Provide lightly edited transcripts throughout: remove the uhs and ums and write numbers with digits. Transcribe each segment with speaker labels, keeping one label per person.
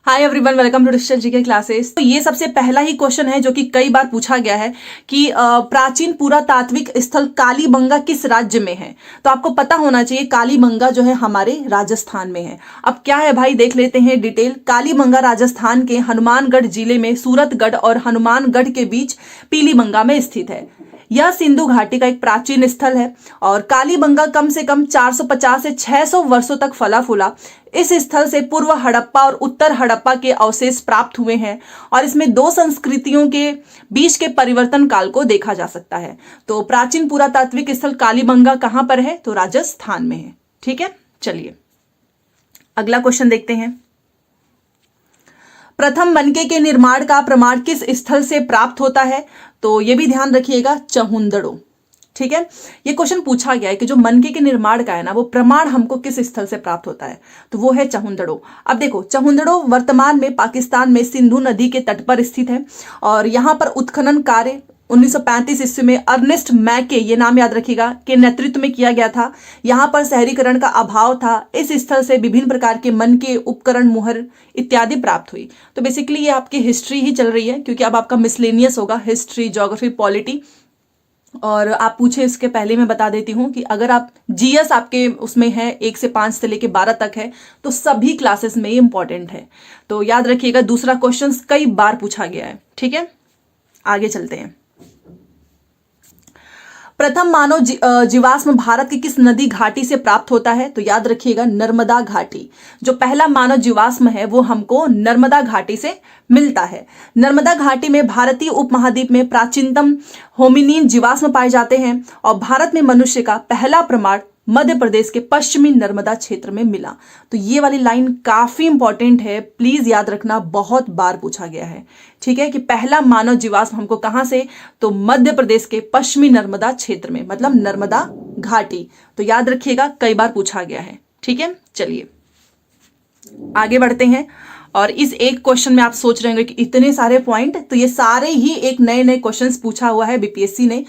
Speaker 1: Hi everyone, welcome to digital GK classes. तो ये सबसे पहला ही क्वेश्चन है जो कि कई बार पूछा गया है कि प्राचीन पुरातात्विक स्थल कालीबंगा किस राज्य में है। तो आपको पता होना चाहिए कालीबंगा जो है हमारे राजस्थान में है। अब क्या है भाई, देख लेते हैं डिटेल। कालीबंगा राजस्थान के हनुमानगढ़ जिले में सूरतगढ़ और हनुमानगढ़ के बीच पीलीबंगा में स्थित है। यह सिंधु घाटी का एक प्राचीन स्थल है और कालीबंगा कम से कम 450 से 600 वर्षों तक फला फूला। इस स्थल से पूर्व हड़प्पा और उत्तर हड़प्पा के अवशेष प्राप्त हुए हैं और इसमें दो संस्कृतियों के बीच के परिवर्तन काल को देखा जा सकता है। तो प्राचीन पुरातात्विक स्थल कालीबंगा कहां पर है? तो राजस्थान में है। ठीक है, चलिए अगला क्वेश्चन देखते हैं। प्रथम मनके के निर्माण का प्रमाण किस स्थल से प्राप्त होता है? तो यह भी ध्यान रखिएगा, चहुंदड़ो। ठीक है, ये क्वेश्चन पूछा गया है कि जो मनके के निर्माण का है ना, वो प्रमाण हमको किस स्थल से प्राप्त होता है? तो वो है चहुंदड़ो। अब देखो, चहुंदड़ो वर्तमान में पाकिस्तान में सिंधु नदी के तट पर स्थित है और यहां पर उत्खनन कार्य 1935 ईस्वी में अर्नेस्ट मैके, ये नाम याद रखिएगा, के नेतृत्व में किया गया था। यहाँ पर शहरीकरण का अभाव था। इस स्थल से विभिन्न प्रकार के मन के उपकरण, मुहर इत्यादि प्राप्त हुई। तो बेसिकली ये आपकी हिस्ट्री ही चल रही है, क्योंकि अब आपका मिसलेनियस होगा, हिस्ट्री, ज्योग्राफी, पॉलिटी। और आप पूछे इसके पहले मैं बता देती हूँ कि अगर आप जीएस आपके उसमें है 1 से 5 से लेके 12 तक है, तो सभी क्लासेस में ये इंपॉर्टेंट है। तो याद रखिएगा, दूसरा क्वेश्चन कई बार पूछा गया है। ठीक है, आगे चलते हैं। प्रथम मानव जीवाश्म भारत की किस नदी घाटी से प्राप्त होता है? तो याद रखिएगा, नर्मदा घाटी। जो पहला मानव जीवाश्म है वो हमको नर्मदा घाटी से मिलता है। नर्मदा घाटी में भारतीय उपमहाद्वीप में प्राचीनतम होमिनिन जीवाश्म पाए जाते हैं और भारत में मनुष्य का पहला प्रमाण मध्य प्रदेश के पश्चिमी नर्मदा क्षेत्र में मिला। तो ये वाली लाइन काफी इंपॉर्टेंट है, प्लीज याद रखना, बहुत बार पूछा गया है। ठीक है, कि पहला मानव जीवाश्म हमको कहां से? तो मध्य प्रदेश के पश्चिमी नर्मदा क्षेत्र में, मतलब नर्मदा घाटी। तो याद रखिएगा, कई बार पूछा गया है। ठीक है, चलिए आगे बढ़ते हैं। और इस एक क्वेश्चन में आप सोच रहे होंगे कि इतने सारे पॉइंट, तो ये सारे ही एक नए नए क्वेश्चंस पूछा हुआ है बीपीएससी ने।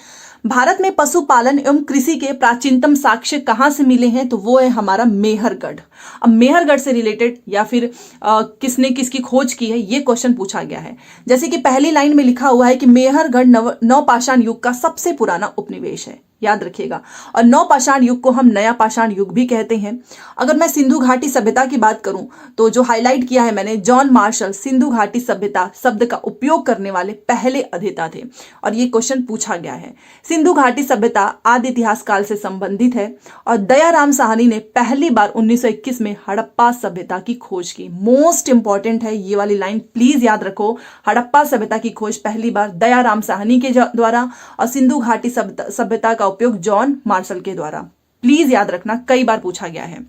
Speaker 1: भारत में पशुपालन एवं कृषि के प्राचीनतम साक्ष्य कहां से मिले हैं? तो वो है हमारा मेहरगढ़। अब मेहरगढ़ से रिलेटेड या फिर किसने किसकी खोज की है, ये क्वेश्चन पूछा गया है। जैसे कि पहली लाइन में लिखा हुआ है कि मेहरगढ़ नवपाषाण युग का सबसे पुराना उपनिवेश है, याद रखिएगा। और नवपाषाण युग को हम नया पाषाण युग भी कहते हैं। अगर मैं सिंधु घाटी सभ्यता की बात करूं, तो जो हाईलाइट किया है मैंने, जॉन मार्शल सिंधु घाटी सभ्यता शब्द का उपयोग करने वाले पहले अध्येता थे और ये क्वेश्चन पूछा गया है। सिंधु घाटी सभ्यता आदि इतिहास काल से संबंधित है और दयाराम साहनी ने पहली बार 1921 में हड़प्पा सभ्यता की खोज की। मोस्ट इंपॉर्टेंट है ये वाली लाइन, प्लीज याद रखो। हड़प्पा सभ्यता की खोज पहली बार दयाराम साहनी के द्वारा और सिंधु घाटी सभ्यता का उपयोग जॉन मार्शल के द्वारा। प्लीज याद रखना, कई बार पूछा गया है।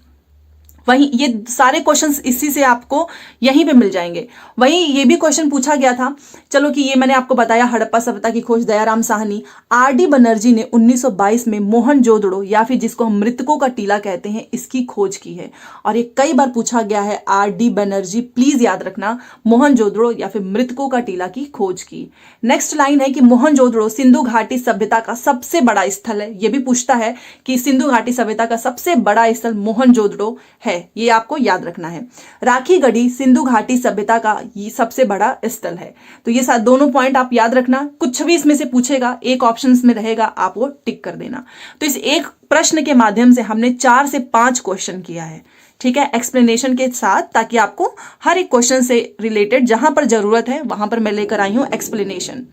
Speaker 1: वहीं ये सारे क्वेश्चंस इसी से आपको यहीं पे मिल जाएंगे। वहीं ये भी क्वेश्चन पूछा गया था, चलो कि ये मैंने आपको बताया, हड़प्पा सभ्यता की खोज दयाराम साहनी। आरडी बनर्जी ने 1922 में मोहनजोदड़ो या फिर जिसको हम मृतकों का टीला कहते हैं, इसकी खोज की है और ये कई बार पूछा गया है। आरडी बनर्जी, प्लीज याद रखना, मोहनजोदड़ो या फिर मृतकों का टीला की खोज की। नेक्स्ट लाइन है कि मोहनजोदड़ो सिंधु घाटी सभ्यता का सबसे बड़ा स्थल है। ये भी पूछता है कि सिंधु घाटी सभ्यता का सबसे बड़ा स्थल मोहनजोदड़ो है, ये आपको याद रखना है। राखीगढ़ी सिंधु घाटी सभ्यता का ये सबसे बड़ा स्थल है। तो ये दोनों पॉइंट आप याद रखना। कुछ भी इसमें से पूछेगा, एक ऑप्शंस में रहेगा, आप वो टिक कर देना। तो इस एक प्रश्न के माध्यम से हमने 4 से 5 क्वेश्चन किया है। ठीक है, एक्सप्लेनेशन के साथ, ताकि आपको हर एक क्वेश्चन से रिलेटेड जहां पर जरूरत है वहां पर मैं लेकर आई हूं एक्सप्लेनेशन।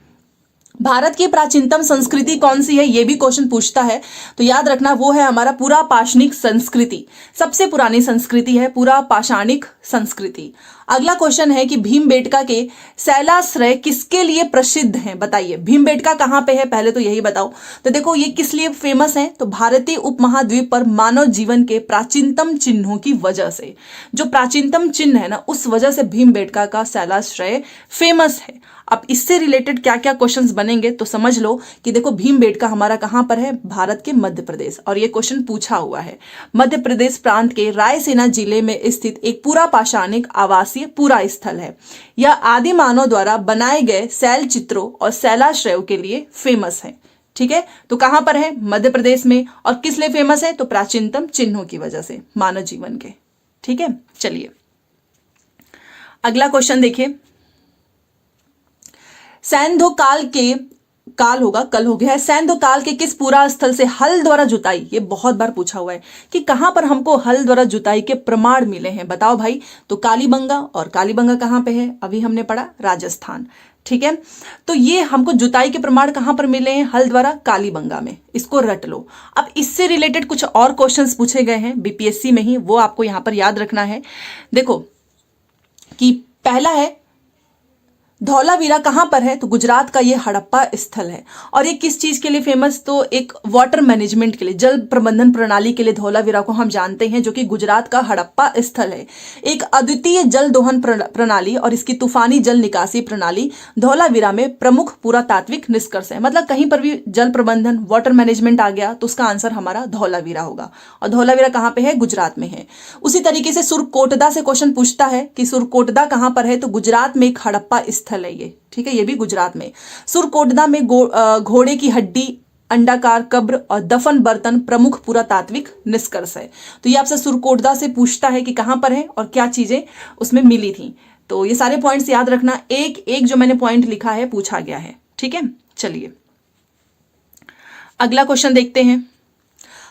Speaker 1: भारत की प्राचीनतम संस्कृति कौन सी है, यह भी क्वेश्चन पूछता है। तो याद रखना, वो है हमारा पूरा पाषाणिक संस्कृति। सबसे पुरानी संस्कृति है पूरा पाषाणिक संस्कृति। अगला क्वेश्चन है कि भीमबेटका के शैलाश्रय किसके लिए प्रसिद्ध हैं? बताइए, भीमबेटका कहां पे है, पहले तो यही बताओ। तो देखो, ये किस लिए फेमस है? तो भारतीय उपमहाद्वीप पर मानव जीवन के प्राचीनतम चिन्हों की वजह से, जो प्राचीनतम चिन्ह है ना, उस वजह से भीमबेटका का शैलाश्रय फेमस है। अब इससे रिलेटेड क्या क्या क्वेश्चंस बनेंगे तो समझ लो कि देखो, भीमबेटका हमारा कहां पर है? भारत के मध्य प्रदेश, और ये क्वेश्चन पूछा हुआ है। मध्य प्रदेश प्रांत के रायसेना जिले में स्थित एक पूरा पाषाणिक आवासीय पूरा स्थल है। यह आदि मानव द्वारा बनाए गए शैल चित्रों और शैलाश्रयों के लिए फेमस है। ठीक है, तो कहां पर है? मध्य प्रदेश में। और किस लिए फेमस है? तो प्राचीनतम चिन्हों की वजह से, मानव जीवन के। ठीक है, चलिए अगला क्वेश्चन देखिए, सैंधो काल के काल होगा, कल हो गया है, सैंधो काल के किस पुरा स्थल से हल द्वारा जुताई, ये बहुत बार पूछा हुआ है कि कहां पर हमको हल द्वारा जुताई के प्रमाण मिले हैं, बताओ भाई। तो कालीबंगा, और कालीबंगा कहां पे है, अभी हमने पढ़ा राजस्थान, ठीक है। तो ये हमको जुताई के प्रमाण कहां पर मिले हैं, हल द्वारा, कालीबंगा में, इसको रट लो। अब इससे रिलेटेड कुछ और क्वेश्चंस पूछे गए हैं बीपीएससी में ही, वो आपको यहां पर याद रखना है। देखो कि पहला है धौलावीरा कहां पर है, तो गुजरात का ये हड़प्पा स्थल है। और ये किस चीज के लिए फेमस, तो एक वाटर मैनेजमेंट के लिए, जल प्रबंधन प्रणाली के लिए धौलावीरा को हम जानते हैं, जो कि गुजरात का हड़प्पा स्थल है। एक अद्वितीय जल दोहन प्रणाली और इसकी तूफानी जल निकासी प्रणाली धौलावीरा में प्रमुख पुरातात्विक निष्कर्ष है। मतलब कहीं पर भी जल प्रबंधन, वाटर मैनेजमेंट आ गया तो उसका आंसर हमारा धौलावीरा होगा। और धौलावीरा कहां पे है, गुजरात में है। उसी तरीके से सुरकोटदा से क्वेश्चन पूछता है कि सुरकोटदा कहां पर है, तो गुजरात में एक हड़प्पा स्थल है ये, ठीक है, ये भी गुजरात में। सुरकोटदा में घोड़े की हड्डी, अंडाकार कब्र और दफन बर्तन प्रमुख पुरातात्विक निष्कर्ष है। तो ये आपसे सुरकोटदा से पूछता है कि कहां पर है और क्या चीजें उसमें मिली थी। तो ये सारे पॉइंट्स याद रखना, एक एक जो मैंने पॉइंट लिखा है पूछा गया है, ठीक है। चलिए अगला क्वेश्चन देखते हैं,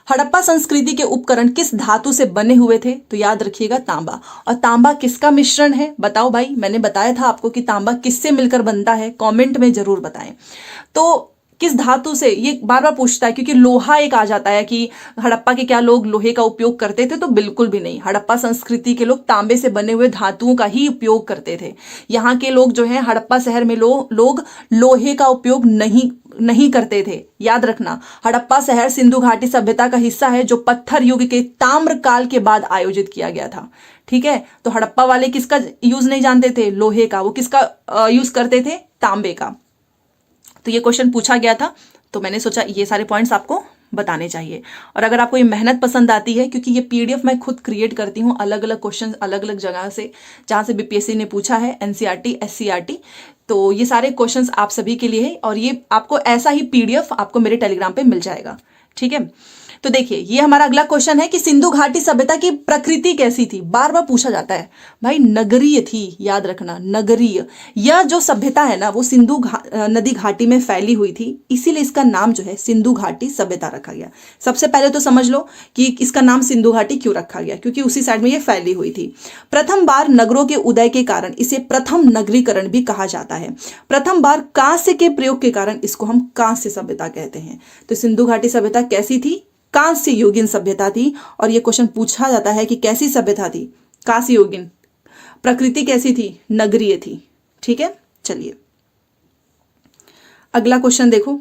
Speaker 1: हड़प्पा संस्कृति के उपकरण किस धातु से बने हुए थे, तो याद रखिएगा तांबा। और तांबा किसका मिश्रण है, बताओ भाई। मैंने बताया था आपको कि तांबा किससे मिलकर बनता है, कमेंट में जरूर बताएं। तो किस धातु से, ये बार बार पूछता है, क्योंकि लोहा एक आ जाता है कि हड़प्पा के क्या लोग लोहे का उपयोग करते थे, तो बिल्कुल भी नहीं। हड़प्पा संस्कृति के लोग तांबे से बने हुए धातुओं का ही उपयोग करते थे। यहाँ के लोग जो है हड़प्पा शहर में लोग लोहे का उपयोग नहीं करते थे। याद रखना, हड़प्पा शहर सिंधु घाटी सभ्यता का हिस्सा है, जो पत्थर युग के ताम्र काल के बाद आयोजित किया गया था, ठीक है। तो हड़प्पा वाले किसका यूज नहीं जानते थे, लोहे का। वो किसका यूज करते थे, तांबे का। तो ये क्वेश्चन पूछा गया था, तो मैंने सोचा ये सारे पॉइंट्स आपको बताने चाहिए। और अगर आपको ये मेहनत पसंद आती है, क्योंकि ये पीडीएफ मैं खुद क्रिएट करती हूँ अलग अलग क्वेश्चन अलग अलग जगह से, जहाँ से बीपीएससी ने पूछा है, एनसीईआरटी, एससीईआरटी, तो ये सारे क्वेश्चंस आप सभी के लिए है। और ये आपको ऐसा ही पीडीएफ आपको मेरे टेलीग्राम पे मिल जाएगा, ठीक है। तो देखिए ये हमारा अगला क्वेश्चन है कि सिंधु घाटी सभ्यता की प्रकृति कैसी थी, बार बार पूछा जाता है भाई। नगरीय थी, याद रखना, नगरीय। यह जो सभ्यता है ना, वो सिंधु नदी घाटी में फैली हुई थी, इसीलिए इसका नाम जो है सिंधु घाटी सभ्यता रखा गया। सबसे पहले तो समझ लो कि इसका नाम सिंधु घाटी क्यों रखा गया, क्योंकि उसी साइड में ये फैली हुई थी। प्रथम बार नगरों के उदय के कारण इसे प्रथम नगरीकरण भी कहा जाता है। प्रथम बार कांस्य के प्रयोग के कारण इसको हम कांस्य सभ्यता कहते हैं। तो सिंधु घाटी सभ्यता कैसी थी, कांस्य युगीन सभ्यता थी। और ये क्वेश्चन पूछा जाता है कि कैसी सभ्यता थी, कांस्य युगीन। प्रकृति कैसी थी, नगरीय थी, ठीक है। चलिए अगला क्वेश्चन देखो,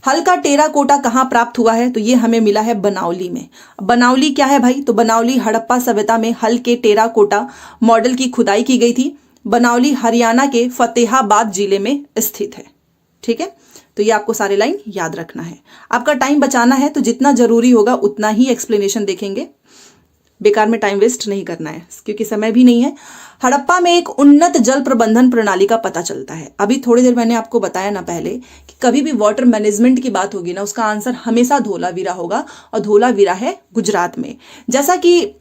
Speaker 1: हल का टेराकोटा कहां प्राप्त हुआ है, तो ये हमें मिला है बनावली में। बनावली क्या है भाई, तो बनावली हड़प्पा सभ्यता में हल के टेराकोटा मॉडल की खुदाई की गई थी। बनावली हरियाणा के फतेहाबाद जिले में स्थित है, ठीक है। तो ये आपको सारे लाइन याद रखना है। आपका टाइम बचाना है, तो जितना जरूरी होगा उतना ही एक्सप्लेनेशन देखेंगे, बेकार में टाइम वेस्ट नहीं करना है, क्योंकि समय भी नहीं है। हड़प्पा में एक उन्नत जल प्रबंधन प्रणाली का पता चलता है। अभी थोड़ी देर मैंने आपको बताया ना पहले कि कभी भी वाटर मैनेजमेंट की बात होगी ना, उसका आंसर हमेशा धौलावीरा होगा, और धौलावीरा है गुजरात में। जैसा कि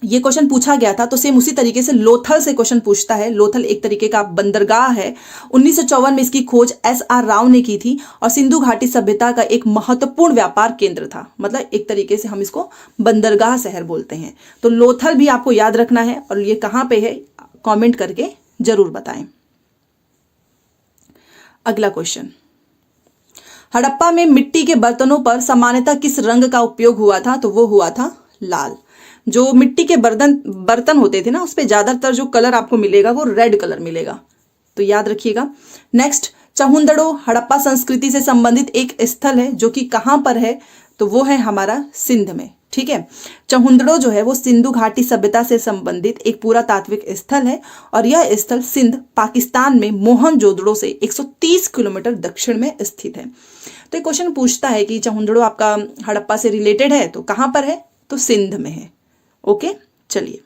Speaker 1: ये क्वेश्चन पूछा गया था, तो सेम उसी तरीके से लोथल से क्वेश्चन पूछता है। लोथल एक तरीके का बंदरगाह है। 1954 में इसकी खोज एसआर राव ने की थी, और सिंधु घाटी सभ्यता का एक महत्वपूर्ण व्यापार केंद्र था। मतलब एक तरीके से हम इसको बंदरगाह शहर बोलते हैं। तो लोथल भी आपको याद रखना है, और ये कहां पे है कमेंट करके जरूर बताएं। अगला क्वेश्चन, हड़प्पा में मिट्टी के बर्तनों पर सामान्यतः किस रंग का उपयोग हुआ था, तो वो हुआ था लाल। जो मिट्टी के बर्तन होते थे ना, उस पे ज्यादातर जो कलर आपको मिलेगा वो रेड कलर मिलेगा, तो याद रखिएगा। नेक्स्ट, चहुंदड़ो हड़प्पा संस्कृति से संबंधित एक स्थल है, जो कि कहां पर है, तो वो है हमारा सिंध में, ठीक है। चहुंदड़ो जो है वो सिंधु घाटी सभ्यता से संबंधित एक पुरातात्विक स्थल है, और यह स्थल सिंध पाकिस्तान में मोहनजोदड़ो से 130 किलोमीटर दक्षिण में स्थित है। तो एक क्वेश्चन पूछता है कि चहुंदड़ो आपका हड़प्पा से रिलेटेड है, तो कहां पर है, तो सिंध में है। ओके, चलिए।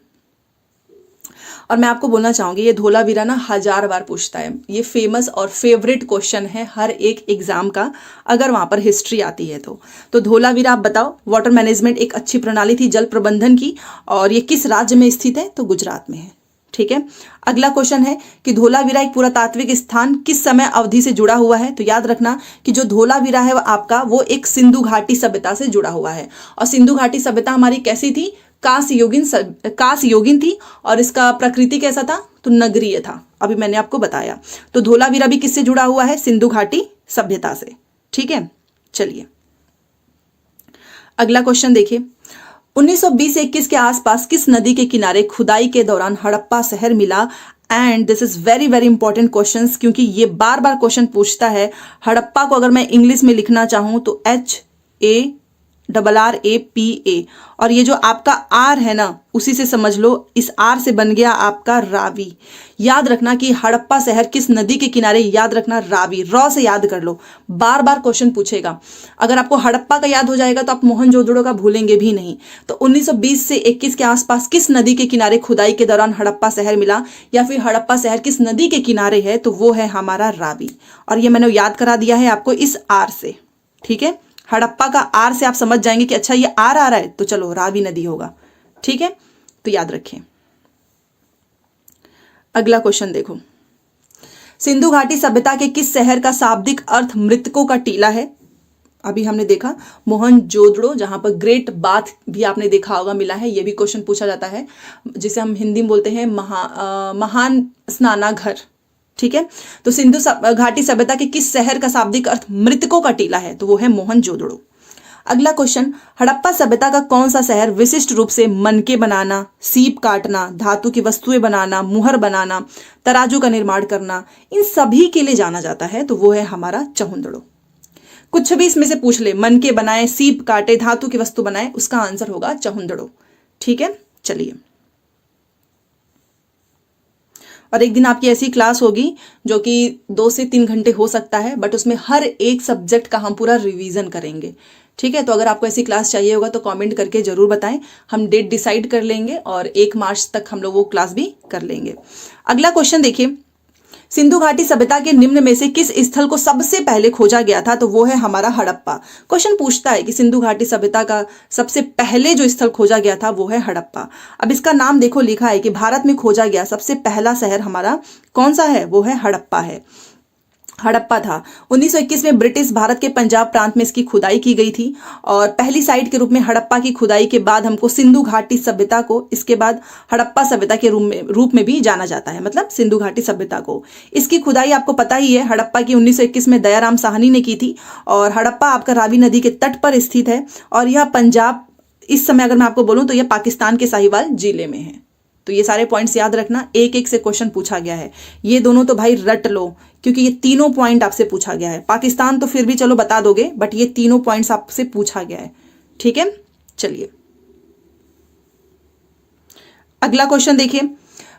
Speaker 1: और मैं आपको बोलना चाहूंगी, ये धौलावीरा ना 1000 बार पूछता है। ये फेमस और फेवरेट क्वेश्चन है हर एक एग्जाम का, अगर वहां पर हिस्ट्री आती है तो धौलावीरा आप बताओ। वाटर मैनेजमेंट एक अच्छी प्रणाली थी जल प्रबंधन की, और ये किस राज्य में स्थित है, तो गुजरात में है। ठीक है। अगला क्वेश्चन है कि धोलावीरा एक पुरातात्विक स्थान किस समय अवधि से जुड़ा हुआ है। तो याद रखना कि जो धोलावीरा है आपका वो एक सिंधु घाटी सभ्यता से जुड़ा हुआ है। और सिंधु घाटी सभ्यता हमारी कैसी थी, कांस्य योगिन थी। और इसका प्रकृति कैसा था, तो नगरीय था, अभी मैंने आपको बताया। तो धोलावीरा भी किससे जुड़ा हुआ है, सिंधु घाटी सभ्यता से। ठीक है, चलिए अगला क्वेश्चन देखिए। 1920 से 21 के आसपास किस नदी के किनारे खुदाई के दौरान हड़प्पा शहर मिला। And this is very very important question, क्योंकि ये बार बार क्वेश्चन पूछता है। हड़प्पा को अगर मैं इंग्लिश में लिखना चाहूं तो HARRAPA, और ये जो आपका आर है ना उसी से समझ लो, इस आर से बन गया आपका रावी। याद रखना कि हड़प्पा शहर किस नदी के किनारे, याद रखना रावी, रॉ से याद कर लो, बार बार क्वेश्चन पूछेगा। अगर आपको हड़प्पा का याद हो जाएगा तो आप मोहनजोदड़ो का भूलेंगे भी नहीं। तो 1920 से 21 के आसपास किस नदी के किनारे खुदाई के दौरान हड़प्पा शहर मिला, या फिर हड़प्पा शहर किस नदी के किनारे है, तो वो है हमारा रावी। और ये मैंने याद करा दिया है आपको इस आर से। ठीक है, हड़प्पा का आर से आप समझ जाएंगे कि अच्छा ये आर आ रहा है तो चलो रावी नदी होगा। ठीक है, तो याद रखें। अगला क्वेश्चन देखो, सिंधु घाटी सभ्यता के किस शहर का शाब्दिक अर्थ मृतकों का टीला है। अभी हमने देखा मोहनजोदड़ो, जहां पर ग्रेट बाथ भी आपने देखा होगा मिला है, ये भी क्वेश्चन पूछा जाता है, जिसे हम हिंदी में बोलते हैं महान स्नानाघर। ठीक है, तो सिंधु घाटी सभ्यता के किस शहर का शाब्दिक अर्थ मृतकों का टीला है, तो वो है मोहनजोदड़ो। अगला क्वेश्चन, हड़प्पा सभ्यता का कौन सा शहर विशिष्ट रूप से मनके बनाना, सीप काटना, धातु की वस्तुएं बनाना, मुहर बनाना, तराजू का निर्माण करना, इन सभी के लिए जाना जाता है, तो वो है हमारा चहुंदड़ो। कुछ भी इसमें से पूछ ले, मनके बनाए, सीप काटे, धातु की वस्तु बनाए, उसका आंसर होगा चहुंदड़ो। ठीक है, चलिए। और एक दिन आपकी ऐसी क्लास होगी जो कि 2 से 3 घंटे हो सकता है, बट उसमें हर एक सब्जेक्ट का हम पूरा रिवीजन करेंगे। ठीक है, तो अगर आपको ऐसी क्लास चाहिए होगा तो कमेंट करके जरूर बताएं, हम डेट डिसाइड कर लेंगे और 1 मार्च तक हम लोग वो क्लास भी कर लेंगे। अगला क्वेश्चन देखिए, सिंधु घाटी सभ्यता के निम्न में से किस स्थल को सबसे पहले खोजा गया था, तो वो है हमारा हड़प्पा। क्वेश्चन पूछता है कि सिंधु घाटी सभ्यता का सबसे पहले जो स्थल खोजा गया था वो है हड़प्पा। अब इसका नाम देखो, लिखा है कि भारत में खोजा गया सबसे पहला शहर हमारा कौन सा है, वो है हड़प्पा है, हड़प्पा था। 1921 में ब्रिटिश भारत के पंजाब प्रांत में इसकी खुदाई की गई थी, और पहली साइट के रूप में हड़प्पा की खुदाई के बाद हमको सिंधु घाटी सभ्यता को इसके बाद हड़प्पा सभ्यता के रूप में भी जाना जाता है, मतलब सिंधु घाटी सभ्यता को। इसकी खुदाई आपको पता ही है, हड़प्पा की 1921 में दयाराम साहनी ने की थी, और हड़प्पा आपका रावी नदी के तट पर स्थित है, और यह पंजाब, इस समय अगर मैं आपको बोलूं तो यह पाकिस्तान के साहिवाल जिले में है। तो ये सारे पॉइंट्स याद रखना, एक एक से क्वेश्चन पूछा गया है। ये दोनों तो भाई रट लो, क्योंकि ये तीनों पॉइंट आपसे पूछा गया है। पाकिस्तान तो फिर भी चलो बता दोगे, बट ये तीनों पॉइंट्स आपसे पूछा गया है। ठीक है, चलिए अगला क्वेश्चन देखिए,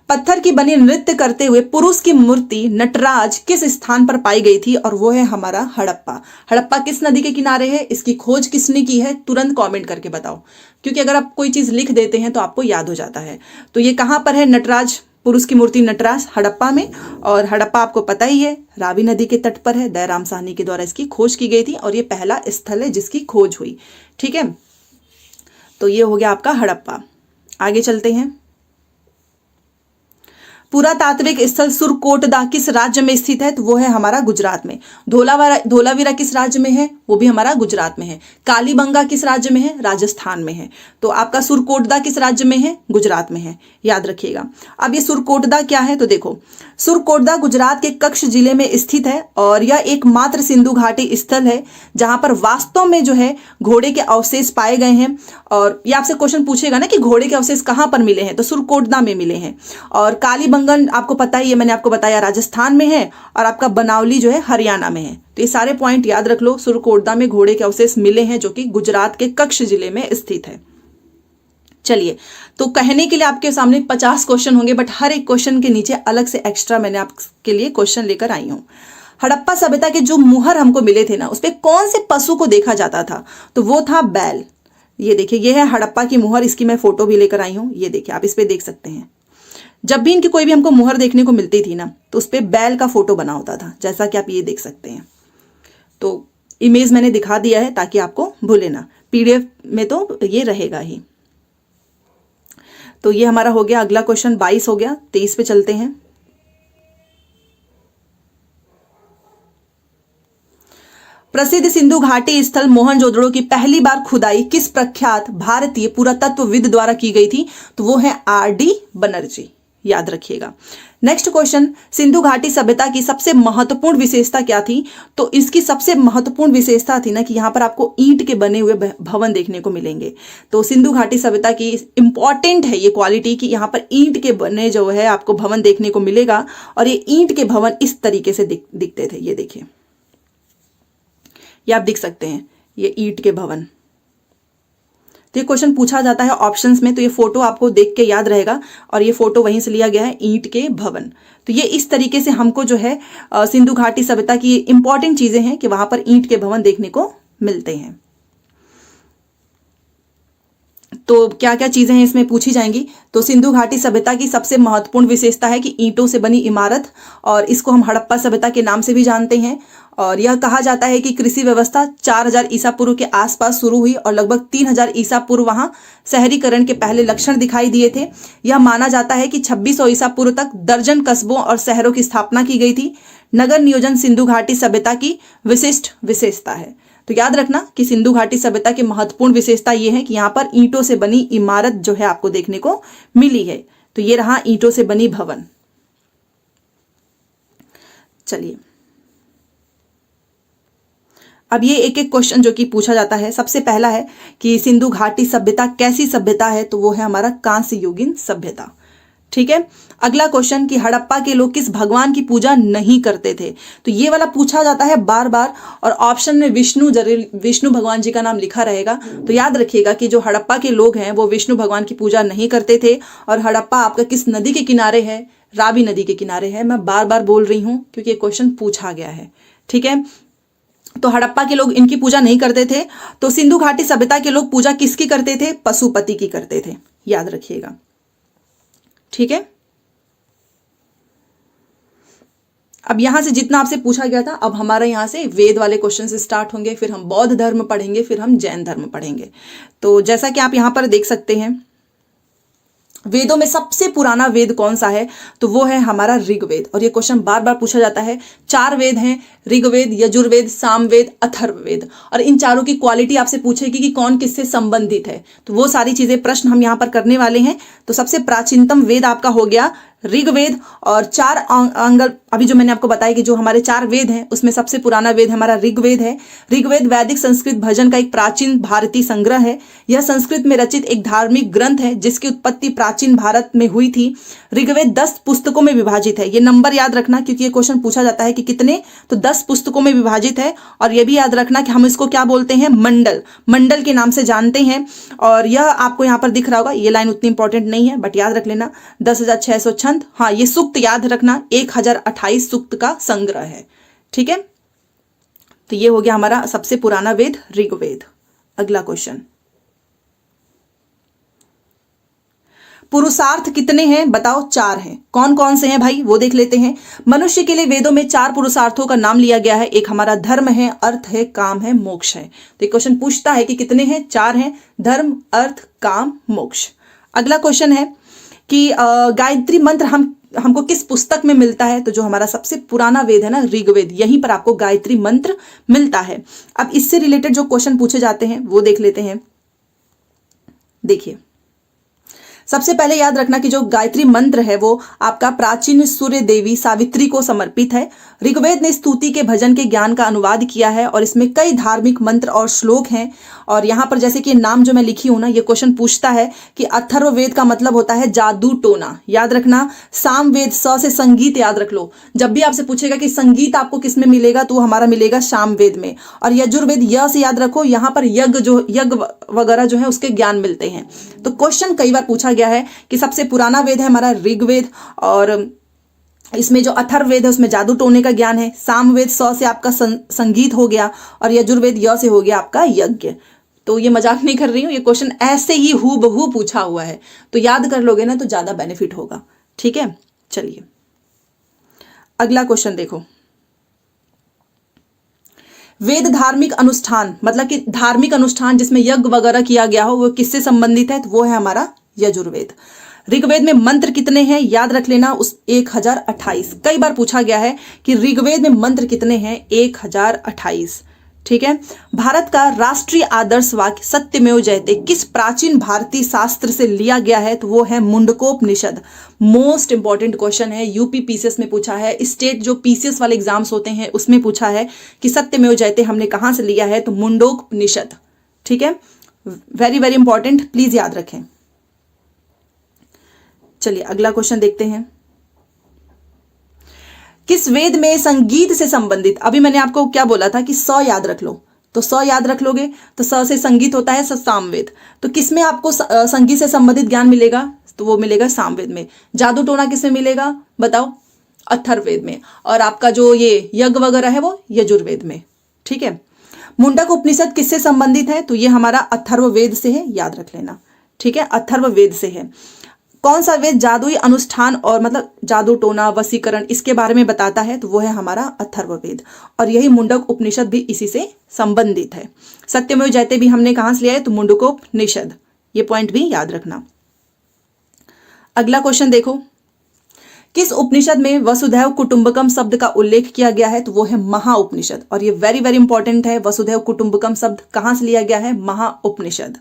Speaker 1: पत्थर की बनी नृत्य करते हुए पुरुष की मूर्ति नटराज किस स्थान पर पाई गई थी, और वो है हमारा हड़प्पा। हड़प्पा किस नदी के किनारे है, इसकी खोज किसने की है, तुरंत कमेंट करके बताओ, क्योंकि अगर आप कोई चीज लिख देते हैं तो आपको याद हो जाता है। तो ये कहां पर है, नटराज, पुरुष की मूर्ति नटराज हड़प्पा में, और हड़प्पा आपको पता ही है रावी नदी के तट पर है, दयाराम साहनी के द्वारा इसकी खोज की गई थी, और ये पहला स्थल है जिसकी खोज हुई। ठीक है, तो ये हो गया आपका हड़प्पा। आगे चलते हैं, पुरातात्विक स्थल सुरकोटदा किस राज्य में स्थित है, तो वो है हमारा गुजरात में। धोलावीरा किस राज्य में है, वो भी हमारा गुजरात में है। कालीबंगा किस राज्य में है, राजस्थान में है। तो आपका सुरकोटदा किस राज्य में है, गुजरात में है, याद रखिएगा। अब ये सुरकोटदा क्या है, तो देखो, सुरकोटदा गुजरात के कच्छ जिले में स्थित है, और यह एकमात्र सिंधु घाटी स्थल है जहां पर वास्तव में जो है घोड़े के अवशेष पाए गए हैं। और ये आपसे क्वेश्चन पूछेगा ना कि घोड़े के अवशेष कहां पर मिले हैं, तो सुरकोटदा में मिले हैं। और कालीबंगन आपको पता ही है, मैंने आपको बताया राजस्थान में है, और आपका बनावली जो है हरियाणा में है। तो ये सारे पॉइंट याद रख लो, सुरकोटदा में घोड़े के अवशेष मिले हैं जो कि गुजरात के कच्छ जिले में स्थित है। चलिए, तो कहने के लिए आपके सामने 50 क्वेश्चन होंगे, बट हर एक क्वेश्चन के नीचे अलग से एक्स्ट्रा मैंने आपके लिए क्वेश्चन लेकर आई हूं। हड़प्पा सभ्यता के जो मुहर हमको मिले थे ना, उस पर कौन से पशु को देखा जाता था, तो वो था बैल। ये देखिए, ये है हड़प्पा की मुहर, इसकी मैं फोटो भी लेकर आई हूं, ये देखिए आप इस पे देख सकते हैं। जब भी इनकी कोई भी हमको मुहर देखने को मिलती थी ना, तो उस पर बैल का फोटो बना होता था, जैसा कि आप ये देख सकते हैं। तो इमेज मैंने दिखा दिया है ताकि आपको भूले ना, PDF में तो ये रहेगा ही। तो ये हमारा हो गया। अगला क्वेश्चन 22 हो गया, 23 पे चलते हैं। प्रसिद्ध सिंधु घाटी स्थल मोहनजोदड़ो की पहली बार खुदाई किस प्रख्यात भारतीय पुरातत्वविद द्वारा की गई थी? तो वो है आर.डी. बनर्जी, याद रखिएगा। नेक्स्ट क्वेश्चन, सिंधु घाटी सभ्यता की सबसे महत्वपूर्ण विशेषता क्या थी? तो इसकी सबसे महत्वपूर्ण विशेषता थी ना कि यहाँ पर आपको ईंट के बने हुए भवन देखने को मिलेंगे। तो सिंधु घाटी सभ्यता की इंपॉर्टेंट है ये क्वालिटी कि यहाँ पर ईंट के बने जो है आपको भवन देखने को मिलेगा, और ये ईंट के भवन इस तरीके से दिखते थे। ये देखिए, ये आप दिख सकते हैं, ये ईंट के भवन। तो ये क्वेश्चन पूछा जाता है ऑप्शंस में, तो ये फोटो आपको देख के याद रहेगा, और ये फोटो वहीं से लिया गया है, ईंट के भवन। तो ये इस तरीके से हमको जो है सिंधु घाटी सभ्यता की इंपॉर्टेंट चीजें हैं कि वहां पर ईंट के भवन देखने को मिलते हैं। तो क्या क्या चीजें हैं इसमें पूछी जाएंगी? तो सिंधु घाटी सभ्यता की सबसे महत्वपूर्ण विशेषता है कि ईंटों से बनी इमारत, और इसको हम हड़प्पा सभ्यता के नाम से भी जानते हैं। और यह कहा जाता है कि कृषि व्यवस्था 4000 ईसा पूर्व के आसपास शुरू हुई और लगभग 3000 ईसा पूर्व वहां शहरीकरण के पहले लक्षण दिखाई दिए थे। यह माना जाता है कि 2600 ईसा पूर्व तक दर्जन कस्बों और शहरों की स्थापना की गई थी। नगर नियोजन सिंधु घाटी सभ्यता की विशिष्ट विशेषता है। तो याद रखना कि सिंधु घाटी सभ्यता की महत्वपूर्ण विशेषता यह है कि यहाँ पर ईंटों से बनी इमारत जो है आपको देखने को मिली है। तो ये रहा ईंटों से बनी भवन। चलिए, अब ये एक एक क्वेश्चन जो कि पूछा जाता है। सबसे पहला है कि सिंधु घाटी सभ्यता कैसी सभ्यता है? तो वो है हमारा कांस्य युगीन सभ्यता। ठीक है। अगला क्वेश्चन कि हड़प्पा के लोग किस भगवान की पूजा नहीं करते थे? तो ये वाला पूछा जाता है बार बार, और ऑप्शन में विष्णु भगवान जी का नाम लिखा रहेगा। तो याद रखिएगा कि जो हड़प्पा के लोग हैं वो विष्णु भगवान की पूजा नहीं करते थे। और हड़प्पा आपका किस नदी के किनारे है? रावी नदी के किनारे है। मैं बार बार बोल रही हूं क्योंकि ये क्वेश्चन पूछा गया है। ठीक है, तो हड़प्पा के लोग इनकी पूजा नहीं करते थे। तो सिंधु घाटी सभ्यता के लोग पूजा किसकी करते थे? पशुपति की करते थे, याद रखिएगा। ठीक है, अब यहां से जितना आपसे पूछा गया था, अब हमारा यहां से वेद वाले क्वेश्चन से स्टार्ट होंगे, फिर हम बौद्ध धर्म पढ़ेंगे, फिर हम जैन धर्म पढ़ेंगे। तो जैसा कि आप यहां पर देख सकते हैं, वेदों में सबसे पुराना वेद कौन सा है? तो वो है हमारा ऋग्वेद। और ये क्वेश्चन बार बार पूछा जाता है। 4 वेद हैं, ऋग्वेद, यजुर्वेद, सामवेद, अथर्ववेद। और इन चारों की क्वालिटी आपसे पूछेगी कि कौन किससे संबंधित है। तो वो सारी चीजें प्रश्न हम यहाँ पर करने वाले हैं। तो सबसे प्राचीनतम वेद आपका हो गया ऋग्वेद, और 4 अंग अभी जो मैंने आपको बताया कि जो हमारे 4 वेद हैं उसमें सबसे पुराना वेद हमारा ऋग्वेद है। ऋग्वेद वैदिक संस्कृत भजन का एक प्राचीन भारतीय संग्रह है। यह संस्कृत में रचित एक धार्मिक ग्रंथ है जिसकी उत्पत्ति प्राचीन भारत में हुई थी। ऋग्वेद 10 पुस्तकों में विभाजित है। ये नंबर याद रखना क्योंकि ये क्वेश्चन पूछा जाता है कि कितने, तो 10 पुस्तकों में विभाजित है। और यह भी याद रखना कि हम इसको क्या बोलते हैं? मंडल, मंडल के नाम से जानते हैं। और यह आपको यहाँ पर दिख रहा होगा, ये लाइन उतनी इंपॉर्टेंट नहीं है बट याद रख लेना, 10,600 छंद। हाँ, ये सूक्त याद रखना, 1028 सूक्त का संग्रह है। ठीक है, तो ये हो गया हमारा सबसे पुराना वेद ऋग्वेद। अगला क्वेश्चन, पुरुषार्थ कितने हैं? बताओ। 4 हैं। कौन कौन से हैं भाई? वो देख लेते हैं। मनुष्य के लिए वेदों में 4 पुरुषार्थों का नाम लिया गया है। एक हमारा धर्म है, अर्थ है, काम है, मोक्ष है। तो ये क्वेश्चन पूछता है कि कितने हैं? 4 हैं, धर्म, अर्थ, काम, मोक्ष। अगला क्वेश्चन है कि गायत्री मंत्र हमको किस पुस्तक में मिलता है? तो जो हमारा सबसे पुराना वेद है ना ऋग्वेद, यहीं पर आपको गायत्री मंत्र मिलता है। अब इससे रिलेटेड जो क्वेश्चन पूछे जाते हैं वो देख लेते हैं। देखिए, सबसे पहले याद रखना कि जो गायत्री मंत्र है वो आपका प्राचीन सूर्य देवी सावित्री को समर्पित है। ऋग्वेद ने स्तुति के भजन के ज्ञान का अनुवाद किया है और इसमें कई धार्मिक मंत्र और श्लोक हैं। और यहाँ पर जैसे कि नाम जो मैं लिखी हूं ना, ये क्वेश्चन पूछता है कि अथर्ववेद का मतलब होता है जादू टोना, याद रखना। सामवेद, स से संगीत याद रख लो। जब भी आपसे पूछेगा कि संगीत आपको किस में मिलेगा, तो वो हमारा मिलेगा सामवेद में। और यजुर्वेद, य से याद रखो, यहाँ पर यज्ञ वगैरह जो है उसके ज्ञान मिलते हैं। तो क्वेश्चन कई बार पूछा गया है कि सबसे पुराना वेद है हमारा ऋग्वेद, और इसमें जो अथर्ववेद है उसमें जादू टोने का ज्ञान है। सामवेद, स से आपका संगीत हो गया, और यजुर्वेद, य से हो गया आपका यज्ञ। तो ये मजाक नहीं कर रही हूं, ये क्वेश्चन ऐसे ही हूबहू पूछा हुआ है। तो याद कर लोगे ना तो ज्यादा बेनिफिट होगा। ठीक है, चलिए अगला क्वेश्चन देखो। वेद धार्मिक अनुष्ठान, मतलब कि धार्मिक अनुष्ठान जिसमें यज्ञ वगैरह किया गया हो, वो किससे संबंधित है? तो वो है हमारा यजुर्वेद। ऋग्वेद में मंत्र कितने हैं, याद रख लेना, उस 1028। कई बार पूछा गया है कि ऋग्वेद में मंत्र कितने हैं, 1028। ठीक है। भारत का राष्ट्रीय आदर्श वाक्य सत्यमेव जयते किस प्राचीन भारतीय शास्त्र से लिया गया है, तो वो है मुंडकोपनिषद। मोस्ट इंपॉर्टेंट क्वेश्चन है, यूपी पीसीएस में पूछा है, स्टेट जो पीसीएस वाले एग्जाम्स होते हैं उसमें पूछा है कि सत्यमेव जयते हमने कहां से लिया है, तो मुंडकोपनिषद। ठीक है, वेरी वेरी इंपॉर्टेंट, प्लीज याद रखें। चलिए अगला क्वेश्चन देखते हैं। किस वेद में संगीत से संबंधित, अभी मैंने आपको क्या बोला था कि स याद रख लो, तो स याद रख लोगे तो स से संगीत होता है सामवेद। तो किसमें आपको संगीत से संबंधित ज्ञान मिलेगा, तो वो मिलेगा सामवेद में। जादू टोना किसमें मिलेगा बताओ, अथर्ववेद में। और आपका जो ये यज्ञ वगैरह है वो यजुर्वेद में। ठीक है। मुंडक उपनिषद किससे संबंधित है, तो ये हमारा अथर्ववेद से है, याद रख लेना। ठीक है, अथर्ववेद से है। कौन सा वेद जादुई अनुष्ठान और मतलब जादू टोना वशीकरण इसके बारे में बताता है, तो वो है हमारा अथर्ववेद। और यही मुंडक उपनिषद भी इसी से संबंधित है। सत्यमेव जयते भी हमने कहां से लिया है, तो मुंडकोपनिषद। ये पॉइंट भी याद रखना। अगला क्वेश्चन देखो, किस उपनिषद में वसुधैव कुटुंबकम शब्द का उल्लेख किया गया है, तो वो है महाउपनिषद। और ये वेरी वेरी इंपॉर्टेंट है, वसुधैव कुटुंबकम शब्द कहां से लिया गया है, महाउपनिषद।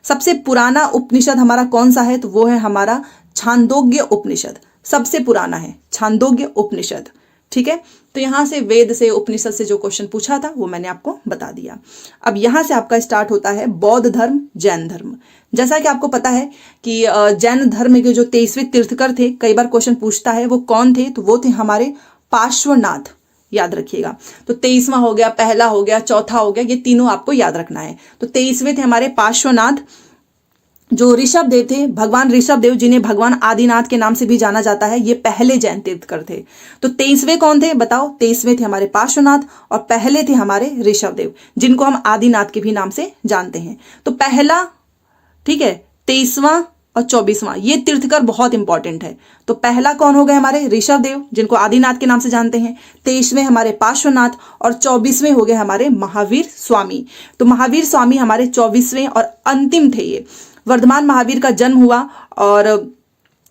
Speaker 1: सबसे पुराना उपनिषद हमारा कौन सा है, तो वो है हमारा छांदोग्य उपनिषद। सबसे पुराना है छांदोग्य उपनिषद। ठीक है, तो यहां से वेद से उपनिषद से जो क्वेश्चन पूछा था वो मैंने आपको बता दिया। अब यहां से आपका स्टार्ट होता है बौद्ध धर्म, जैन धर्म। जैसा कि आपको पता है कि जैन धर्म के जो 23वें तीर्थकर थे, कई बार क्वेश्चन पूछता है वो कौन थे, तो वो थे हमारे पार्श्वनाथ। याद रखिएगा, तो 23वां हो गया, पहला हो गया, चौथा हो गया, ये तीनों आपको याद रखना है। तो 23वें थे हमारे पार्श्वनाथ। जो ऋषभ देव थे, भगवान ऋषभ देव, जिन्हें भगवान आदिनाथ के नाम से भी जाना जाता है, ये पहले जैन तीर्थकर थे। तो 23वें कौन थे बताओ, 23वें थे हमारे पार्श्वनाथ और पहले थे हमारे ऋषभ देव, जिनको हम आदिनाथ के भी नाम से जानते हैं। तो पहला, ठीक है, 23वां और 24वां ये तीर्थकर बहुत इंपॉर्टेंट है। तो पहला कौन हो गए हमारे ऋषभ देव, जिनको आदिनाथ के नाम से जानते हैं। 23वें हमारे पार्श्वनाथ और 24वें हो गए हमारे महावीर स्वामी। तो महावीर स्वामी हमारे 24वें और अंतिम थे। ये वर्धमान महावीर का जन्म हुआ और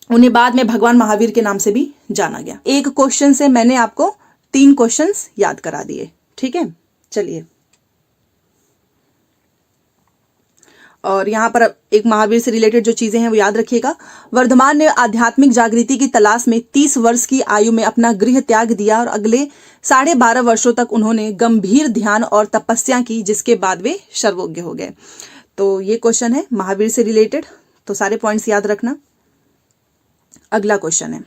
Speaker 1: उन्हें बाद में भगवान महावीर के नाम से भी जाना गया। एक क्वेश्चन से मैंने आपको 3 क्वेश्चंस याद करा दिए। ठीक है, चलिए। और यहाँ पर एक महावीर से रिलेटेड जो चीजें हैं वो याद रखिएगा। वर्धमान ने आध्यात्मिक जागृति की तलाश में 30 वर्ष की आयु में अपना गृह त्याग दिया और अगले 12.5 वर्षों तक उन्होंने गंभीर ध्यान और तपस्या की, जिसके बाद वे सर्वज्ञ हो गए। तो ये क्वेश्चन है महावीर से रिलेटेड, तो सारे पॉइंट्स याद रखना। अगला क्वेश्चन है,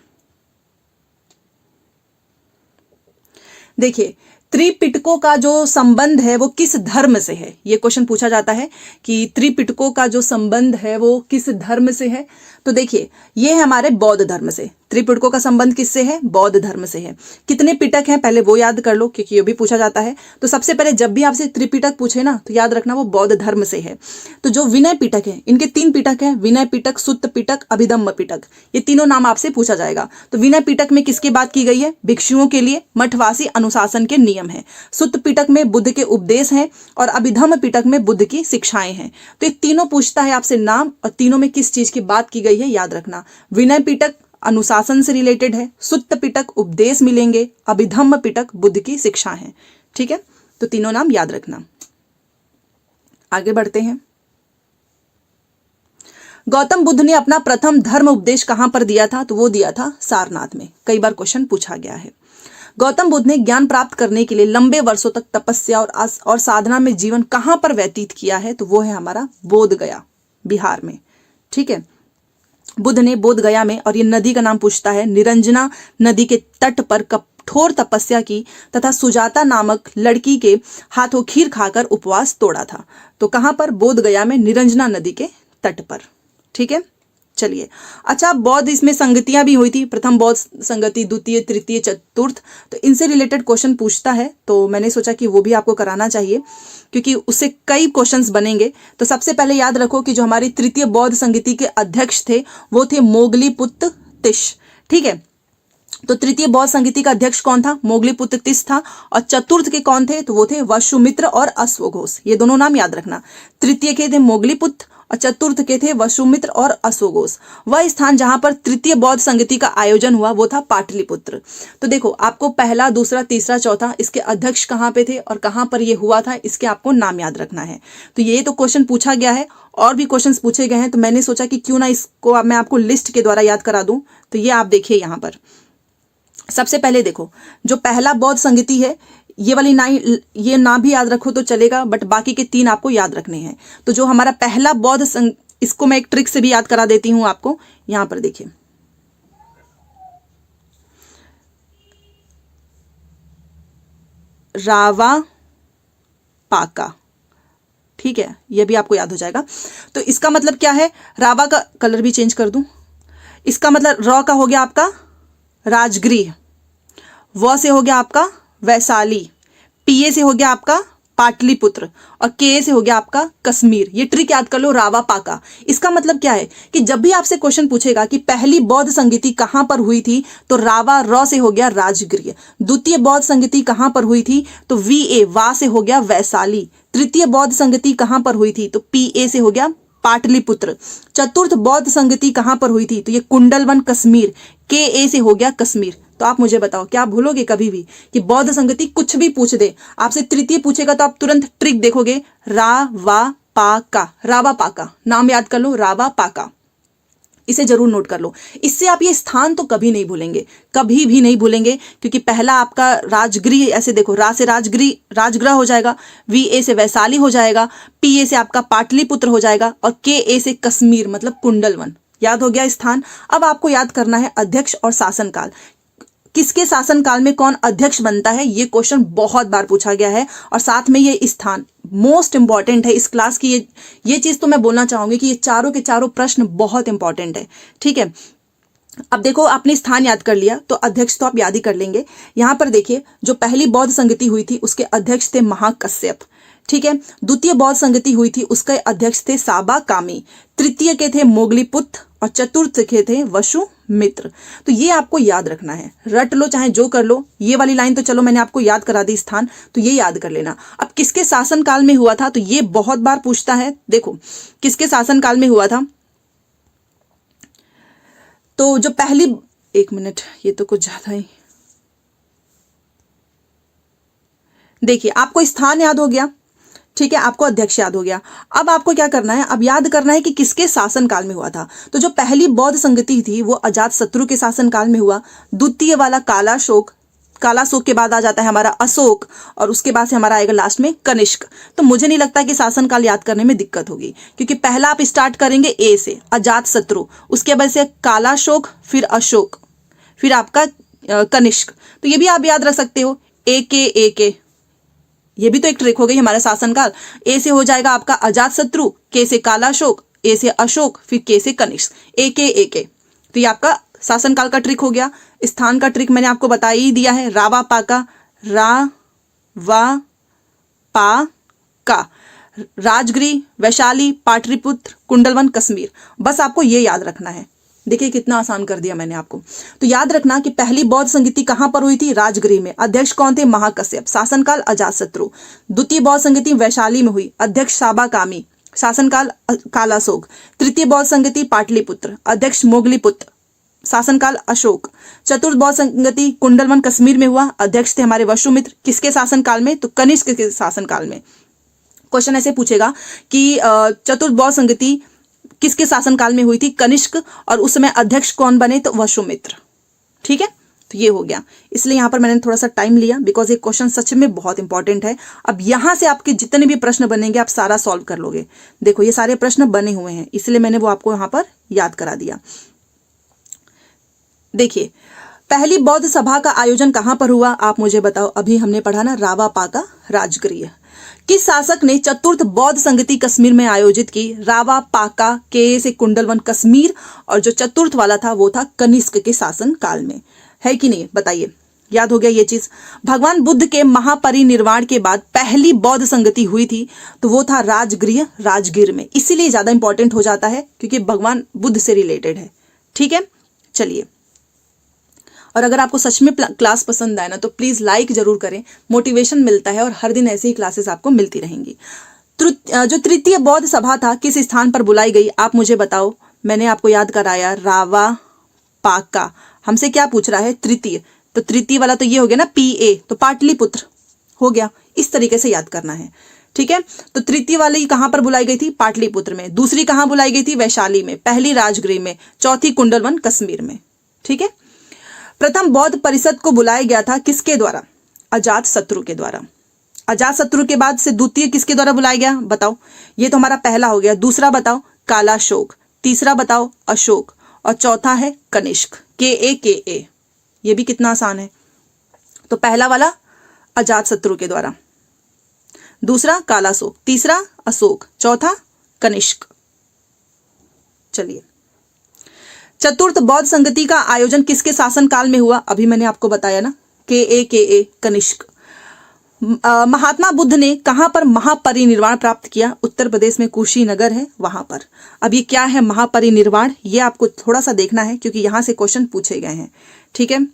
Speaker 1: देखिए त्रिपिटकों का जो संबंध है वो किस धर्म से है। ये क्वेश्चन पूछा जाता है कि त्रिपिटकों का जो संबंध है वो किस धर्म से है। तो देखिए ये है हमारे बौद्ध धर्म से। त्रिपिटकों का संबंध किससे है, बौद्ध धर्म से है। कितने पिटक हैं पहले वो याद कर लो, क्योंकि ये भी पूछा जाता है। तो सबसे पहले जब भी आपसे त्रिपिटक पूछे ना, तो याद रखना वो बौद्ध धर्म से है। तो जो विनय पिटक है, इनके 3 पिटक है, विनय पिटक, सुत्त पिटक, अभिधम्म पिटक। ये तीनों नाम आपसे पूछा जाएगा। तो विनय पिटक में किसकी बात की गई है, भिक्षुओं के लिए मठवासी अनुशासन के नियम है। सुत्त पिटक में बुद्ध के उपदेश हैं और अभिधम्म पिटक में बुद्ध की शिक्षाएं हैं। तो ये तीनों पूछता है आपसे नाम, और तीनों में किस चीज की बात की गई है याद रखना। विनय पिटक अनुशासन से रिलेटेड है, सुत्त पिटक उपदेश मिलेंगे, अभिधम्म पिटक बुद्ध की शिक्षा है। ठीक है, तो तीनों नाम याद रखना। आगे बढ़ते हैं। गौतम बुद्ध ने अपना प्रथम धर्म उपदेश कहां पर दिया था, तो वो दिया था सारनाथ में। कई बार क्वेश्चन पूछा गया है। गौतम बुद्ध ने ज्ञान प्राप्त करने के लिए लंबे वर्षों तक तपस्या और साधना में जीवन कहां पर व्यतीत किया है, तो वो है हमारा बोध गया, बिहार में। ठीक है, बुद्ध ने बोध गया में, और ये नदी का नाम पूछता है, निरंजना नदी के तट पर कठोर तपस्या की तथा सुजाता नामक लड़की के हाथों खीर खाकर उपवास तोड़ा था। तो कहां पर, बोध गया में, निरंजना नदी के तट पर। ठीक है, चलिए। अच्छा, बौद्ध इसमें संगतियां भी हुई थी, प्रथम बौद्ध संगति, द्वितीय, तृतीय, चतुर्थ। तो इनसे रिलेटेड क्वेश्चन पूछता है, तो मैंने सोचा कि वो भी आपको कराना चाहिए, क्योंकि उससे कई क्वेश्चंस बनेंगे। तो सबसे पहले याद रखो कि जो हमारी तृतीय बौद्ध संगति के अध्यक्ष थे वो थे मोगलीपुत्र तिश। ठीक है, तो तृतीय बौद्ध संगति का अध्यक्ष कौन था, मोगलीपुत्र तिश था। और चतुर्थ के कौन थे, तो वो थे वसुमित्र और अश्वघोष। ये दोनों नाम याद रखना। तृतीय के थे मोगलीपुत्र और चतुर्थ के थे वसुमित्र और अशोघोष। वह स्थान जहां पर तृतीय बौद्ध संगति का आयोजन हुआ वो था पाटलिपुत्र। तो देखो आपको पहला, दूसरा, तीसरा, चौथा इसके अध्यक्ष कहाँ पे थे और कहाँ पर ये हुआ था, इसके आपको नाम याद रखना है। तो ये तो क्वेश्चन पूछा गया है, और भी क्वेश्चंस पूछे गए हैं, तो मैंने सोचा कि क्यों ना इसको मैं आपको लिस्ट के द्वारा याद करा दूं। तो ये आप देखिए यहाँ पर सबसे पहले देखो जो पहला बौद्ध संगति है, ये वाली ये ना भी याद रखो तो चलेगा, बट बाकी के 3 आपको याद रखने हैं। तो जो हमारा पहला बौद्ध इसको मैं एक ट्रिक से भी याद करा देती हूं आपको। यहां पर देखिए रावा पाका, ठीक है, ये भी आपको याद हो जाएगा। तो इसका मतलब क्या है, रावा का कलर भी चेंज कर दूं, इसका मतलब र का हो गया आपका राजगृह, व से हो गया आपका वैशाली, पीए से हो गया आपका पाटलिपुत्र और के से हो गया आपका कश्मीर। ये ट्रिक याद कर लो, रावा पाका। इसका मतलब क्या है कि जब भी आपसे क्वेश्चन पूछेगा कि पहली बौद्ध संगति कहां पर हुई थी, तो रावा र से हो गया राजगृह। द्वितीय बौद्ध संगति कहां पर हुई थी, तो वीए वा से हो गया वैशाली। तृतीय बौद्ध संगति कहां पर हुई थी, तो पीए से हो गया पाटलिपुत्र। चतुर्थ बौद्ध संगति कहां पर हुई थी, तो ये कुंडलवन कश्मीर, के ए से हो गया कश्मीर। तो आप मुझे बताओ क्या भूलोगे कभी भी कि बौद्ध संगति कुछ भी पूछ दे, आपसे तृतीय पूछेगा तो आप तुरंत ट्रिक देखोगे, रावा पाका, रावा पाका, नाम याद कर लो, रावा पाका, इसे जरूर नोट कर लो। इससे आप ये स्थान तो कभी नहीं भूलेंगे, कभी भी नहीं भूलेंगे, क्योंकि पहला आपका राजगृह, ऐसे देखो रा से राजगृह हो जाएगा, वी ए से वैशाली हो जाएगा, पी ए से आपका पाटलिपुत्र हो जाएगा और के ए से कश्मीर मतलब कुंडलवन। याद हो गया स्थान। अब आपको याद करना है अध्यक्ष और शासनकाल। किसके शासनकाल में कौन अध्यक्ष बनता है, ये क्वेश्चन बहुत बार पूछा गया है, और साथ में ये स्थान मोस्ट इंपॉर्टेंट है इस क्लास की। ये चीज तो मैं बोलना चाहूंगी कि ये चारों के चारों प्रश्न बहुत इंपॉर्टेंट है, ठीक है। अब देखो आपने स्थान याद कर लिया, तो अध्यक्ष तो आप याद ही कर लेंगे। यहां पर देखिए जो पहली बौद्ध संगति हुई थी उसके अध्यक्ष थे महाकश्यप, ठीक है। द्वितीय बौद्ध संगति हुई थी उसके अध्यक्ष थे साबाकामी, तृतीय के थे मोगलीपुत्र और चतुर्थ के थे वसुमित्र। तो ये आपको याद रखना है, रट लो चाहे जो कर लो। ये वाली लाइन तो चलो मैंने आपको याद करा दी स्थान, तो ये याद कर लेना। अब किसके शासनकाल में हुआ था, तो ये बहुत बार पूछता है। देखो किसके शासनकाल में हुआ था, तो जो पहली, एक मिनट ये तो कुछ ज्यादा ही, देखिए आपको स्थान याद हो गया, ठीक है, आपको अध्यक्ष याद हो गया। अब आपको क्या करना है, अब याद करना है कि किसके शासनकाल में हुआ था। तो जो पहली बौद्ध संगति थी वो अजातशत्रु के शासनकाल में हुआ। द्वितीय वाला कालाशोक के बाद आ जाता है हमारा अशोक, और उसके बाद से हमारा आएगा लास्ट में कनिष्क। तो मुझे नहीं लगता कि शासनकाल याद करने में दिक्कत होगी, क्योंकि पहला आप स्टार्ट करेंगे ए से, अजातशत्रु, उसके बाद से कालाशोक, फिर अशोक, फिर आपका कनिष्क। तो ये भी आप याद रख सकते हो, ए के, ये भी तो एक ट्रिक हो गई हमारा शासनकाल। ए से हो जाएगा आपका अजातशत्रु, के से कालाशोक, ए से अशोक, फिर के से कनिष्क, ए के। तो ये आपका शासनकाल का ट्रिक हो गया। स्थान का ट्रिक मैंने आपको बता ही दिया है, रावा पाका, राजगृह, वैशाली, पाटलिपुत्र, कुंडलवन, कश्मीर। बस आपको ये याद रखना है। देखिए कितना आसान कर दिया मैंने आपको। तो याद रखना कि पहली बौद्ध संगति कहां पर हुई थी, राजगृह में। अध्यक्ष कौन थे, महाकश्यप। शासनकाल अजातशत्रु। द्वितीय बौद्ध संगति वैशाली में हुई, अध्यक्ष साबाकामी। शासनकाल कालाशोक। तृतीय बौद्ध संगति पाटलिपुत्र, अध्यक्ष मोगलीपुत्र। शासनकाल अशोक। चतुर्थ बौद्ध संगति कुंडलवन कश्मीर में हुआ, अध्यक्ष थे हमारे वसुमित्र। किसके शासनकाल में, तो कनिष्क के शासनकाल में। क्वेश्चन ऐसे पूछेगा कि चतुर्थ बौद्ध संगति किसके शासनकाल में हुई थी, कनिष्क, और उस समय अध्यक्ष कौन बने, तो वसुमित्र, ठीक है। तो ये हो गया, इसलिए यहां पर मैंने थोड़ा सा टाइम लिया, बिकॉज ये क्वेश्चन सच में बहुत इंपॉर्टेंट है। अब यहां से आपके जितने भी प्रश्न बनेंगे आप सारा सॉल्व कर लोगे। देखो ये सारे प्रश्न बने हुए हैं, इसलिए मैंने वो आपको यहां पर याद करा दिया। देखिए पहली बौद्ध सभा का आयोजन कहां पर हुआ, आप मुझे बताओ। अभी हमने पढ़ा ना, रावा पाका राजगृह। किस शासक ने चतुर्थ बौद्ध संगति कश्मीर में आयोजित की, रावा पाका, के से कुंडलवन कश्मीर, और जो चतुर्थ वाला था वो था कनिष्क के शासन काल में। है कि नहीं, बताइए। याद हो गया ये चीज। भगवान बुद्ध के महापरिनिर्वाण के बाद पहली बौद्ध संगति हुई थी, तो वो था राजगीर में। इसीलिए ज्यादा इंपॉर्टेंट हो जाता है क्योंकि भगवान बुद्ध से रिलेटेड है, ठीक है। चलिए, और अगर आपको सच में क्लास पसंद आए ना तो प्लीज लाइक जरूर करें, मोटिवेशन मिलता है, और हर दिन ऐसे ही क्लासेस आपको मिलती रहेंगी। जो तृतीय बौद्ध सभा था किस स्थान पर बुलाई गई, आप मुझे बताओ। मैंने आपको याद कराया रावा पाका। हमसे क्या पूछ रहा है, तृतीय, तो तृतीय वाला तो ये हो गया ना PA, तो पाटलिपुत्र हो गया। इस तरीके से याद करना है, ठीक है। तो तृतीय वाली कहां पर बुलाई गई थी, पाटलिपुत्र में। दूसरी कहां बुलाई गई थी, वैशाली में। पहली राजगृह में। चौथी कुंडलवन कश्मीर में, ठीक है। प्रथम बौद्ध परिषद को बुलाया गया था किसके द्वारा, अजात शत्रु के द्वारा। अजात शत्रु के बाद से द्वितीय किसके द्वारा बुलाया गया, बताओ। ये तो हमारा पहला हो गया। दूसरा बताओ, कालाशोक। तीसरा बताओ, अशोक। और चौथा है कनिष्क, KA। ये भी कितना आसान है। तो पहला वाला अजात शत्रु के द्वारा, दूसरा कालाशोक, तीसरा अशोक, चौथा कनिष्क। चलिए, चतुर्थ बौद्ध संगति का आयोजन किसके शासन काल में हुआ, अभी मैंने आपको बताया ना, KA कनिष्क। महात्मा बुद्ध ने कहां पर महापरिनिर्वाण प्राप्त किया, उत्तर प्रदेश में कुशीनगर है वहां पर। अब ये क्या है महापरिनिर्वाण, ये आपको थोड़ा सा देखना है क्योंकि यहां से क्वेश्चन पूछे गए हैं, ठीक है।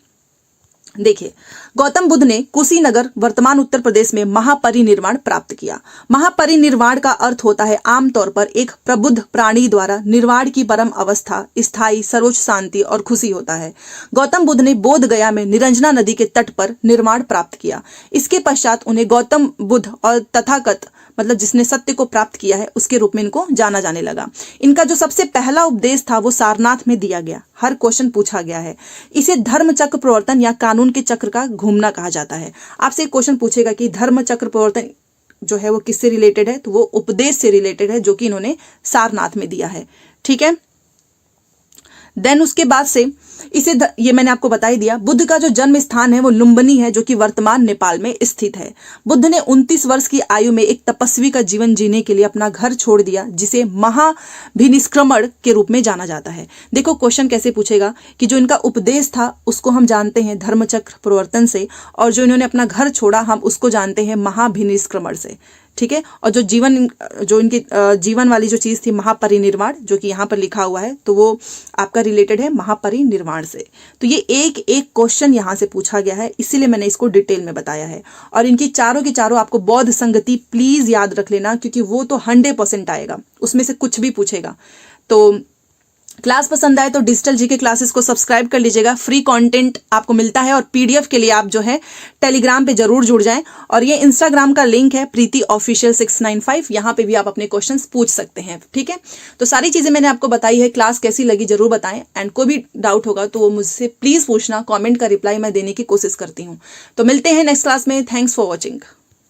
Speaker 1: देखिए, गौतम बुद्ध ने कुशीनगर वर्तमान उत्तर प्रदेश में महापरिनिर्वाण प्राप्त किया। महापरिनिर्वाण का अर्थ होता है आमतौर पर एक प्रबुद्ध प्राणी द्वारा निर्वाण की परम अवस्था, स्थायी सर्वोच्च शांति और खुशी होता है। गौतम बुद्ध ने बोध गया में निरंजना नदी के तट पर निर्वाण प्राप्त किया। इसके पश्चात उन्हें गौतम बुद्ध और तथागत, मतलब जिसने सत्य को प्राप्त किया है, उसके रूप में इनको जाना जाने लगा। इनका जो सबसे पहला उपदेश था वो सारनाथ में दिया गया। हर क्वेश्चन पूछा गया है। इसे धर्म चक्र प्रवर्तन या कानून के चक्र का घूमना कहा जाता है। आपसे एक क्वेश्चन पूछेगा कि धर्म चक्र प्रवर्तन जो है वो किससे रिलेटेड है, तो वो उपदेश से रिलेटेड है जो कि इन्होंने सारनाथ में दिया है, ठीक है। देन उसके बाद से इसे ये मैंने आपको बता ही दिया। बुद्ध का जो जन्म स्थान है वो लुम्बिनी है जो कि वर्तमान नेपाल में स्थित है। बुद्ध ने 29 वर्ष की आयु में एक तपस्वी का जीवन जीने के लिए अपना घर छोड़ दिया, जिसे महाभिनिष्क्रमण के रूप में जाना जाता है। देखो क्वेश्चन कैसे पूछेगा कि जो इनका उपदेश था उसको हम जानते हैं धर्मचक्र प्रवर्तन से, और जो इन्होंने अपना घर छोड़ा हम उसको जानते हैं महाभिनिष्क्रमण से, ठीक है। और जो इनकी जीवन वाली जो चीज थी महापरिनिर्वाण, जो कि यहाँ पर लिखा हुआ है, तो वो आपका रिलेटेड है महापरिनिर्वाण से। तो ये एक एक क्वेश्चन यहाँ से पूछा गया है, इसीलिए मैंने इसको डिटेल में बताया है। और इनकी चारों की चारों आपको बौद्ध संगति प्लीज याद रख लेना, क्योंकि वो तो 100% आएगा, उसमें से कुछ भी पूछेगा। तो क्लास पसंद आए तो डिजिटल जीके क्लासेस को सब्सक्राइब कर लीजिएगा। फ्री कंटेंट आपको मिलता है, और PDF के लिए आप जो है टेलीग्राम पे जरूर जुड़ जाएं। और ये इंस्टाग्राम का लिंक है प्रीति ऑफिशियल 695, यहाँ पे भी आप अपने क्वेश्चंस पूछ सकते हैं, ठीक है। तो सारी चीजें मैंने आपको बताई है। क्लास कैसी लगी जरूर बताएं, एंड कोई भी डाउट होगा तो वो मुझसे प्लीज पूछना। कॉमेंट का रिप्लाई मैं देने की कोशिश करती हूँ। तो मिलते हैं नेक्स्ट क्लास में। Thanks for watching.